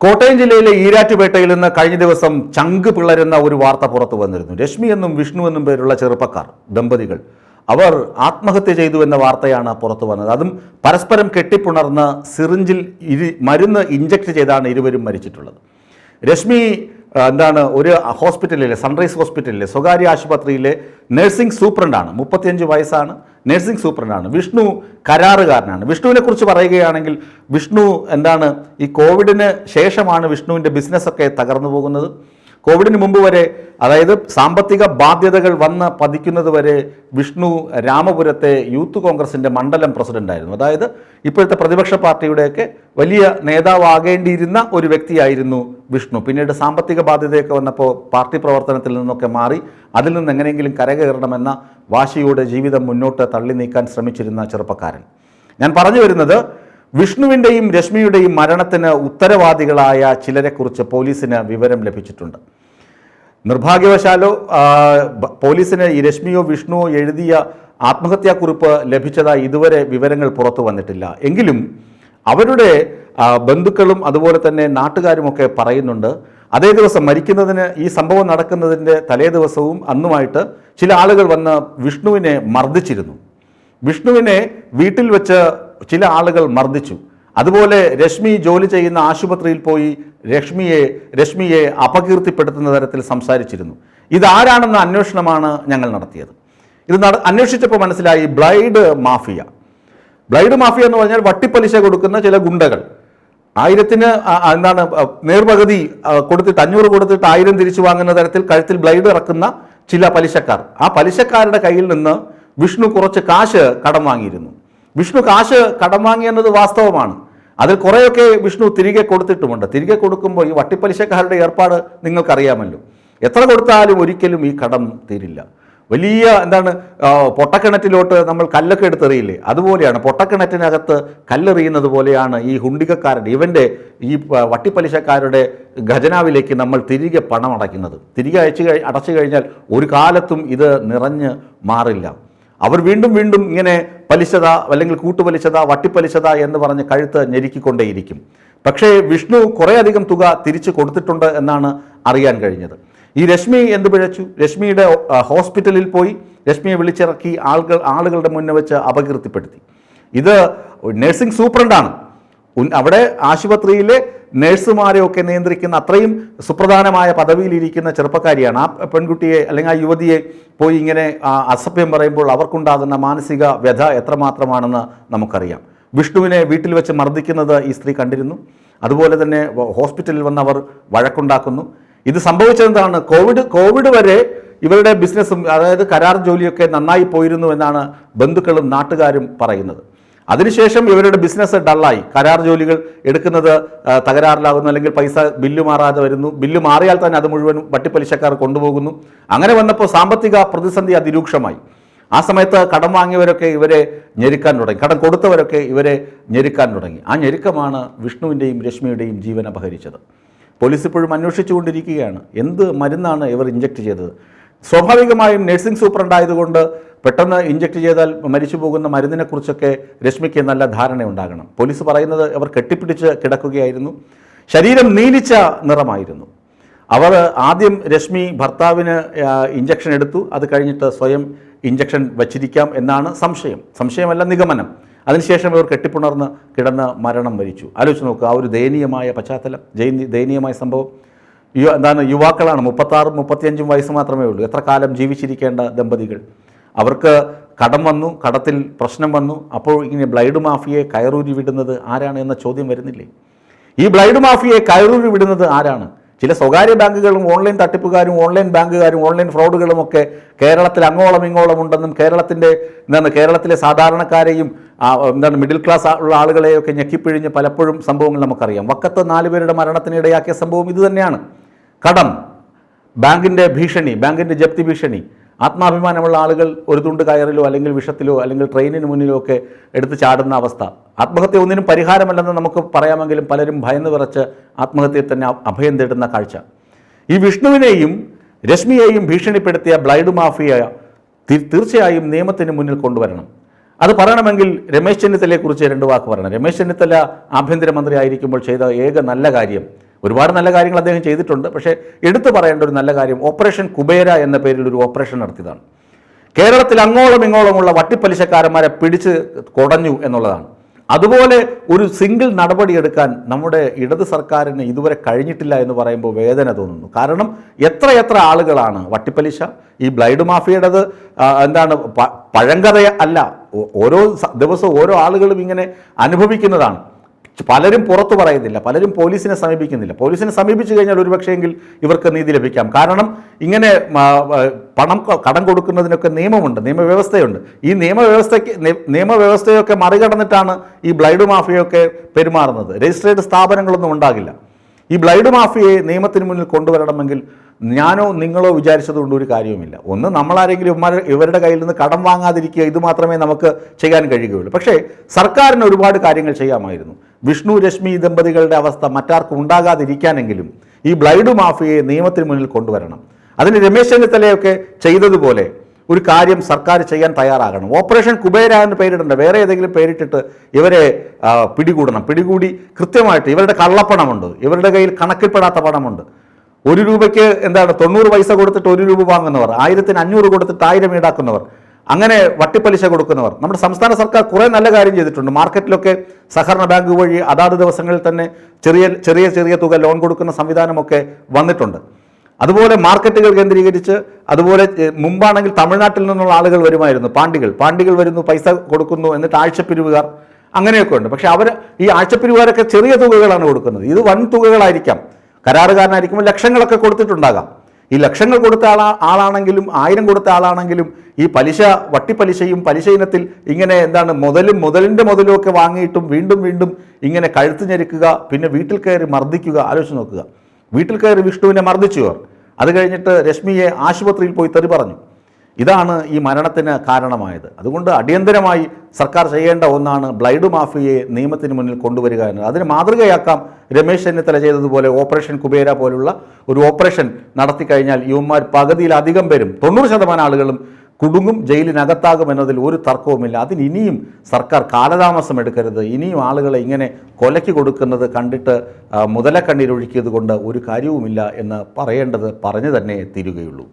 കോട്ടയം ജില്ലയിലെ ഈരാറ്റുപേട്ടയിൽ നിന്ന് കഴിഞ്ഞ ദിവസം ചങ്ക് പിളരുന്ന ഒരു വാർത്ത പുറത്തു വന്നിരുന്നു. രശ്മി എന്നും വിഷ്ണു എന്നും പേരുള്ള ചെറുപ്പക്കാർ ദമ്പതികൾ അവർ ആത്മഹത്യ ചെയ്തു എന്ന വാർത്തയാണ് പുറത്തു വന്നത്. അതും പരസ്പരം കെട്ടിപ്പുണർന്ന് സിറിഞ്ചിൽ മരുന്ന് ഇഞ്ചക്ട് ചെയ്താണ് ഇരുവരും മരിച്ചിട്ടുള്ളത്. രശ്മി ഒരു ഹോസ്പിറ്റലിലെ സൺറൈസ് ഹോസ്പിറ്റലിലെ സ്വകാര്യ ആശുപത്രിയിലെ നഴ്സിംഗ് സൂപ്രണ്ടാണ്. 35 വയസ്സാണ്, നഴ്സിംഗ് സൂപ്രണ്ടാണ്. വിഷ്ണു കരാറുകാരനാണ്. വിഷ്ണുവിനെ കുറിച്ച് പറയുകയാണെങ്കിൽ വിഷ്ണു ഈ കോവിഡിന് ശേഷമാണ് വിഷ്ണുവിൻ്റെ ബിസിനസ്സൊക്കെ തകർന്നു പോകുന്നത്. കോവിഡിന് മുമ്പ് വരെ, അതായത് സാമ്പത്തിക ബാധ്യതകൾ വന്ന് പതിക്കുന്നത് വരെ വിഷ്ണു രാമപുരത്തെ യൂത്ത് കോൺഗ്രസിൻ്റെ മണ്ഡലം പ്രസിഡൻ്റായിരുന്നു. അതായത് ഇപ്പോഴത്തെ പ്രതിപക്ഷ പാർട്ടിയുടെയൊക്കെ വലിയ നേതാവാകേണ്ടിയിരുന്ന ഒരു വ്യക്തിയായിരുന്നു വിഷ്ണു. പിന്നീട് സാമ്പത്തിക ബാധ്യതയൊക്കെ വന്നപ്പോൾ പാർട്ടി പ്രവർത്തനത്തിൽ നിന്നൊക്കെ മാറി അതിൽ നിന്ന് എങ്ങനെയെങ്കിലും കരകയറണമെന്ന വാശിയോടെ ജീവിതം മുന്നോട്ട് തള്ളി നീക്കാൻ ശ്രമിച്ചിരുന്ന ചെറുപ്പക്കാരൻ. ഞാൻ പറഞ്ഞു വരുന്നത്, വിഷ്ണുവിൻ്റെയും രശ്മിയുടെയും മരണത്തിന് ഉത്തരവാദികളായ ചിലരെക്കുറിച്ച് പോലീസിന് വിവരം ലഭിച്ചിട്ടുണ്ട്. നിർഭാഗ്യവശാലോ പോലീസിന് ഈ രശ്മിയോ വിഷ്ണുവോ എഴുതിയ ആത്മഹത്യാക്കുറിപ്പ് ലഭിച്ചതായി ഇതുവരെ വിവരങ്ങൾ പുറത്തു വന്നിട്ടില്ല. എങ്കിലും അവരുടെ ബന്ധുക്കളും അതുപോലെ തന്നെ നാട്ടുകാരുമൊക്കെ പറയുന്നുണ്ട്, അതേ ദിവസം മരിക്കുന്നതിന്, ഈ സംഭവം നടക്കുന്നതിൻ്റെ തലേ ദിവസവും അന്നുമായിട്ട് ചില ആളുകൾ വന്ന് വിഷ്ണുവിനെ മർദ്ദിച്ചിരുന്നു. വിഷ്ണുവിനെ വീട്ടിൽ വെച്ച് ചില ആളുകൾ മർദ്ദിച്ചു. അതുപോലെ രശ്മി ജോലി ചെയ്യുന്ന ആശുപത്രിയിൽ പോയി രശ്മിയെ അപകീർത്തിപ്പെടുത്തുന്ന തരത്തിൽ സംസാരിച്ചിരുന്നു. ഇതാരാണെന്ന അന്വേഷണമാണ് ഞങ്ങൾ നടത്തിയത്. ഇത് അന്വേഷിച്ചപ്പോൾ മനസ്സിലായി ബ്ലൈഡ് മാഫിയ എന്ന് പറഞ്ഞാൽ വട്ടിപ്പലിശ കൊടുക്കുന്ന ചില ഗുണ്ടകൾ. 1000-ന് നേർപകുതി കൊടുത്തിട്ട് 500 കൊടുത്തിട്ട് 1000 തിരിച്ചു വാങ്ങുന്ന തരത്തിൽ കഴുത്തിൽ ബ്ലൈഡ് ഇറക്കുന്ന ചില പലിശക്കാർ. ആ പലിശക്കാരുടെ കയ്യിൽ നിന്ന് വിഷ്ണു കുറച്ച് കാശ് കടം വാങ്ങിയിരുന്നു. വിഷ്ണു കാശ് കടം വാങ്ങിയെന്നത് വാസ്തവമാണ്. അതിൽ കുറേയൊക്കെ വിഷ്ണു തിരികെ കൊടുത്തിട്ടുമുണ്ട്. തിരികെ കൊടുക്കുമ്പോൾ ഈ വട്ടിപ്പലിശക്കാരുടെ ഏർപ്പാട് നിങ്ങൾക്കറിയാമല്ലോ. എത്ര കൊടുത്താലും ഒരിക്കലും ഈ കടം തീരില്ല. വലിയ പൊട്ടക്കിണറ്റിലോട്ട് നമ്മൾ കല്ലൊക്കെ എടുത്തെറിയില്ലേ, അതുപോലെയാണ്. പൊട്ടക്കിണറ്റിനകത്ത് കല്ലെറിയുന്നത് പോലെയാണ് ഈ ഹുണ്ടികക്കാരുടെ, ഇവൻ്റെ ഈ വട്ടിപ്പലിശക്കാരുടെ ഖജനാവിലേക്ക് നമ്മൾ തിരികെ പണം അടയ്ക്കുന്നത്. തിരികെ അടച്ചു കഴിഞ്ഞാൽ ഒരു കാലത്തും ഇത് നിറഞ്ഞ് മാറില്ല. അവർ വീണ്ടും വീണ്ടും ഇങ്ങനെ പലിശത അല്ലെങ്കിൽ കൂട്ടുപലിശത, വട്ടിപ്പലിശത എന്ന് പറഞ്ഞ് കഴുത്ത് ഞെരുക്കിക്കൊണ്ടേയിരിക്കും. പക്ഷേ വിഷ്ണു കുറേയധികം തുക തിരിച്ചു കൊടുത്തിട്ടുണ്ട് എന്നാണ് അറിയാൻ കഴിഞ്ഞത്. ഈ രശ്മി എന്ത് പിഴച്ചു? രശ്മിയുടെ ഹോസ്പിറ്റലിൽ പോയി രശ്മിയെ വിളിച്ചിറക്കി ആളുകളുടെ മുന്നിൽ വെച്ച് അപകീർത്തിപ്പെടുത്തി. ഇത് നഴ്സിംഗ് സൂപ്രണ്ടാണ്. അവിടെ ആശുപത്രിയിലെ നേഴ്സുമാരെയൊക്കെ നിയന്ത്രിക്കുന്ന അത്രയും സുപ്രധാനമായ പദവിയിലിരിക്കുന്ന ചെറുപ്പക്കാരിയാണ്. ആ പെൺകുട്ടിയെ അല്ലെങ്കിൽ ആ യുവതിയെ പോയി ഇങ്ങനെ അസഭ്യം പറയുമ്പോൾ അവർക്കുണ്ടാകുന്ന മാനസിക വ്യഥ എത്രമാത്രമാണെന്ന് നമുക്കറിയാം. വിഷ്ണുവിനെ വീട്ടിൽ വെച്ച് മർദ്ദിക്കുന്നത് ഈ സ്ത്രീ കണ്ടിരുന്നു. അതുപോലെ തന്നെ ഹോസ്പിറ്റലിൽ വന്ന് അവർ വഴക്കുണ്ടാക്കുന്നു. ഇത് സംഭവിച്ചതെന്താണ്? കോവിഡ് വരെ ഇവരുടെ ബിസിനസ്സും, അതായത് കരാർ ജോലിയൊക്കെ നന്നായി പോയിരുന്നു എന്നാണ് ബന്ധുക്കളും നാട്ടുകാരും പറയുന്നത്. അതിനുശേഷം ഇവരുടെ ബിസിനസ് ഡള്ളായി. കരാർ ജോലികൾ എടുക്കുന്നത് തകരാറിലാകുന്നു, അല്ലെങ്കിൽ ബില്ല് മാറാതെ വരുന്നു. ബില്ല് മാറിയാൽ തന്നെ അത് മുഴുവൻ വട്ടിപ്പലിശക്കാർ കൊണ്ടുപോകുന്നു. അങ്ങനെ വന്നപ്പോൾ സാമ്പത്തിക പ്രതിസന്ധി അതിരൂക്ഷമായി. ആ സമയത്ത് കടം വാങ്ങിയവരൊക്കെ ഇവരെ ഞെരുക്കാൻ തുടങ്ങി, കടം കൊടുത്തവരൊക്കെ ഇവരെ ഞെരുക്കാൻ തുടങ്ങി. ആ ഞെരുക്കമാണ് വിഷ്ണുവിൻ്റെയും രശ്മിയുടെയും ജീവൻ അപഹരിച്ചത്. പോലീസ് ഇപ്പോഴും അന്വേഷിച്ചുകൊണ്ടിരിക്കുകയാണ് എന്ത് മരുന്നാണ് ഇവർ ഇഞ്ചക്ട് ചെയ്തത്. സ്വാഭാവികമായും നഴ്സിംഗ് സൂപ്രണ്ടായതുകൊണ്ട് പെട്ടെന്ന് ഇഞ്ചക്ട് ചെയ്താൽ മരിച്ചു പോകുന്ന മരുന്നിനെക്കുറിച്ചൊക്കെ രശ്മിക്ക് നല്ല ധാരണയുണ്ടാകണം. പോലീസ് പറയുന്നത് അവർ കെട്ടിപ്പിടിച്ച് കിടക്കുകയായിരുന്നു, ശരീരം നീലിച്ച നിറമായിരുന്നു. അവർ ആദ്യം രശ്മി ഭർത്താവിന് ഇഞ്ചക്ഷൻ എടുത്തു, അത് കഴിഞ്ഞിട്ട് സ്വയം ഇഞ്ചക്ഷൻ വച്ചിരിക്കാം എന്നാണ് സംശയമല്ല നിഗമനം. അതിനുശേഷം ഇവർ കെട്ടിപ്പുണർന്ന് കിടന്ന് മരണം വരിച്ചു. ആലോചിച്ച് നോക്കുക, ആ ഒരു ദയനീയമായ പശ്ചാത്തലം, ദയനീയമായ സംഭവം. യുവാക്കളാണ്, 36-35 വയസ്സ് മാത്രമേ ഉള്ളൂ. എത്ര കാലം ജീവിച്ചിരിക്കേണ്ട ദമ്പതികൾ. അവർക്ക് കടം വന്നു, കടത്തിൽ പ്രശ്നം വന്നു. അപ്പോൾ ഇങ്ങനെ ബ്ലൈഡ് മാഫിയയെ കയറൂരി വിടുന്നത് ആരാണ് എന്ന ചോദ്യം വരുന്നില്ലേ? ഈ ബ്ലൈഡ് മാഫിയയെ കയറൂരി വിടുന്നത് ആരാണ്? ചില സ്വകാര്യ ബാങ്കുകളും ഓൺലൈൻ തട്ടിപ്പുകാരും ഓൺലൈൻ ബാങ്കുകാരും ഓൺലൈൻ ഫ്രോഡുകളുമൊക്കെ കേരളത്തിൽ അങ്ങോളം ഇങ്ങോളം ഉണ്ടെന്നും കേരളത്തിലെ സാധാരണക്കാരെയും മിഡിൽ ക്ലാസ് ഉള്ള ആളുകളെയൊക്കെ ഞെക്കിപ്പിഴിഞ്ഞ് പലപ്പോഴും സംഭവങ്ങൾ നമുക്കറിയാം. വക്കത്ത് 4 പേരുടെ മരണത്തിന് ഇടയാക്കിയ സംഭവം ഇത് തന്നെയാണ്. കടം, ബാങ്കിൻ്റെ ഭീഷണി, ബാങ്കിൻ്റെ ജപ്തി ഭീഷണി. ആത്മാഭിമാനമുള്ള ആളുകൾ ഒരു തുണ്ട് കയറിലോ അല്ലെങ്കിൽ വിഷത്തിലോ അല്ലെങ്കിൽ ട്രെയിനിന് മുന്നിലോ ഒക്കെ എടുത്ത് ചാടുന്ന അവസ്ഥ. ആത്മഹത്യ ഒന്നിനും പരിഹാരമല്ലെന്ന് നമുക്ക് പറയാമെങ്കിലും പലരും ഭയന്ന് വിറച്ച് ആത്മഹത്യയെ തന്നെ അഭയം തേടുന്ന കാഴ്ച. ഈ വിഷ്ണുവിനെയും രശ്മിയെയും ഭീഷണിപ്പെടുത്തിയ ബ്ലൈഡ് മാഫിയ തീർച്ചയായും നിയമത്തിന് മുന്നിൽ കൊണ്ടുവരണം. അത് പറയണമെങ്കിൽ രമേശ് ചെന്നിത്തലയെക്കുറിച്ച് 2 വാക്ക് പറയണം. രമേശ് ചെന്നിത്തല ആഭ്യന്തരമന്ത്രി ആയിരിക്കുമ്പോൾ ചെയ്ത ഏക നല്ല കാര്യം ഒരുപാട് നല്ല കാര്യങ്ങൾ അദ്ദേഹം ചെയ്തിട്ടുണ്ട്. പക്ഷേ എടുത്തു പറയേണ്ട ഒരു നല്ല കാര്യം ഓപ്പറേഷൻ കുബേര എന്ന പേരിൽ ഒരു ഓപ്പറേഷൻ നടത്തിയതാണ്. കേരളത്തിൽ അങ്ങോളം ഇങ്ങോളമുള്ള വട്ടിപ്പലിശക്കാരന്മാരെ പിടിച്ച് കൊടഞ്ഞു എന്നുള്ളതാണ്. അതുപോലെ ഒരു സിംഗിൾ നടപടിയെടുക്കാൻ നമ്മുടെ ഇടത് സർക്കാരിന് ഇതുവരെ കഴിഞ്ഞിട്ടില്ല എന്ന് പറയുമ്പോൾ വേദന തോന്നുന്നു. കാരണം എത്ര ആളുകളാണ് വട്ടിപ്പലിശ, ഈ ബ്ലൈഡ് മാഫിയയുടേത് എന്താണ് പഴങ്കഥ അല്ല, ഓരോ ദിവസവും ഓരോ ആളുകളും ഇങ്ങനെ അനുഭവിക്കുന്നതാണ്. പലരും പുറത്തു പറയുന്നില്ല, പലരും പോലീസിനെ സമീപിക്കുന്നില്ല. പോലീസിനെ സമീപിച്ചു കഴിഞ്ഞാൽ ഒരുപക്ഷെങ്കിൽ ഇവർക്ക് നീതി ലഭിക്കാം. കാരണം ഇങ്ങനെ കടം കൊടുക്കുന്നതിനൊക്കെ നിയമമുണ്ട്, നിയമവ്യവസ്ഥയുണ്ട്. ഈ നിയമവ്യവസ്ഥയൊക്കെ മറികടന്നിട്ടാണ് ഈ ബ്ലൈഡ് മാഫിയയൊക്കെ പെരുമാറുന്നത്. രജിസ്ട്രേഡ് സ്ഥാപനങ്ങളൊന്നും ഉണ്ടാകില്ല. ഈ ബ്ലൈഡ് മാഫിയയെ നിയമത്തിന് മുന്നിൽ കൊണ്ടുവരണമെങ്കിൽ ഞാനോ നിങ്ങളോ വിചാരിച്ചതുകൊണ്ട് ഒരു കാര്യവുമില്ല. ഒന്ന്, നമ്മളാരെങ്കിലും ഇവരുടെ കയ്യിൽ നിന്ന് കടം വാങ്ങാതിരിക്കുക, ഇത് മാത്രമേ നമുക്ക് ചെയ്യാൻ കഴിയുകയുള്ളൂ. പക്ഷേ സർക്കാരിന് ഒരുപാട് കാര്യങ്ങൾ ചെയ്യാമായിരുന്നു. വിഷ്ണു രശ്മി ദമ്പതികളുടെ അവസ്ഥ മറ്റാർക്കും ഉണ്ടാകാതിരിക്കാനെങ്കിലും ഈ ബ്ലൈഡ് മാഫിയയെ നിയമത്തിന് മുന്നിൽ കൊണ്ടുവരണം. അതിന് രമേശ് ചെന്നിത്തലയൊക്കെ ചെയ്തതുപോലെ ഒരു കാര്യം സർക്കാർ ചെയ്യാൻ തയ്യാറാകണം. ഓപ്പറേഷൻ കുബേര എന്ന് പേരിടണ്ട, വേറെ ഏതെങ്കിലും പേരിട്ടിട്ട് ഇവരെ പിടികൂടണം. പിടികൂടി കൃത്യമായിട്ട് ഇവരുടെ കള്ളപ്പണമുണ്ട്, ഇവരുടെ കയ്യിൽ കണക്കിൽപ്പെടാത്ത പണമുണ്ട്. 1 രൂപയ്ക്ക് 90 പൈസ കൊടുത്തിട്ട് 1 രൂപ വാങ്ങുന്നവർ, 1500 കൊടുത്തിട്ട് 1000 ഈടാക്കുന്നവർ, അങ്ങനെ വട്ടിപ്പലിശ കൊടുക്കുന്നവർ. നമ്മുടെ സംസ്ഥാന സർക്കാർ കുറേ നല്ല കാര്യം ചെയ്തിട്ടുണ്ട്. മാർക്കറ്റിലൊക്കെ സഹകരണ ബാങ്ക് വഴി അതാത് ദിവസങ്ങളിൽ തന്നെ ചെറിയ തുക ലോൺ കൊടുക്കുന്ന സംവിധാനമൊക്കെ വന്നിട്ടുണ്ട്. അതുപോലെ മാർക്കറ്റുകൾ കേന്ദ്രീകരിച്ച്, അതുപോലെ മുമ്പാണെങ്കിൽ തമിഴ്നാട്ടിൽ നിന്നുള്ള ആളുകൾ വരുമായിരുന്നു, പാണ്ടികൾ വരുന്നു, പൈസ കൊടുക്കുന്നു, എന്നിട്ട് ആഴ്ചപ്പിരിവുകാർ, അങ്ങനെയൊക്കെ ഉണ്ട്. പക്ഷേ അവർ ഈ ആഴ്ചപ്പിരിവുകാരൊക്കെ ചെറിയ തുകകളാണ് കൊടുക്കുന്നത്. ഇത് വൻ തുകകളായിരിക്കാം, കരാറുകാരനായിരിക്കുമ്പോൾ ലക്ഷങ്ങളൊക്കെ കൊടുത്തിട്ടുണ്ടാകാം. ഈ ലക്ഷങ്ങൾ കൊടുത്ത ആളാണെങ്കിലും 1000 കൊടുത്ത ആളാണെങ്കിലും ഈ വട്ടിപ്പലിശയും പലിശ ഇനത്തിൽ ഇങ്ങനെ മുതലിൻ്റെ മുതലും ഒക്കെ വാങ്ങിയിട്ടും വീണ്ടും ഇങ്ങനെ കഴുത്ത് ഞെരുക്കുക, പിന്നെ വീട്ടിൽ കയറി മർദ്ദിക്കുക. ആലോചിച്ച് നോക്കുക, വീട്ടിൽ കയറി വിഷ്ണുവിനെ മർദ്ദിച്ചവർ, അത് കഴിഞ്ഞിട്ട് രശ്മിയെ ആശുപത്രിയിൽ പോയി തെറി പറഞ്ഞു. ഇതാണ് ഈ മരണത്തിന് കാരണമായത്. അതുകൊണ്ട് അടിയന്തരമായി സർക്കാർ ചെയ്യേണ്ട ഒന്നാണ് ബ്ലൈഡ് മാഫിയയെ നിയമത്തിന് മുന്നിൽ കൊണ്ടുവരിക എന്നത്. അതിന് മാതൃകയാക്കാം രമേശ് ചെന്നിത്തല ചെയ്തതുപോലെ ഓപ്പറേഷൻ കുബേര പോലുള്ള ഒരു ഓപ്പറേഷൻ നടത്തി കഴിഞ്ഞാൽ യുവന്മാർ പകുതിയിലധികം പേരും 90% ആളുകളും കുടുങ്ങും, ജയിലിനകത്താകും എന്നതിൽ ഒരു തർക്കവുമില്ല. അതിന് ഇനിയും സർക്കാർ കാലതാമസം എടുക്കരുത്. ഇനിയും ആളുകളെ ഇങ്ങനെ കൊലയ്ക്ക് കൊടുക്കുന്നത് കണ്ടിട്ട് മുതലക്കണ്ണീരൊഴുക്കിയത് കൊണ്ട് ഒരു കാര്യവുമില്ല എന്ന് പറഞ്ഞു തന്നെ തീരുകയുള്ളൂ.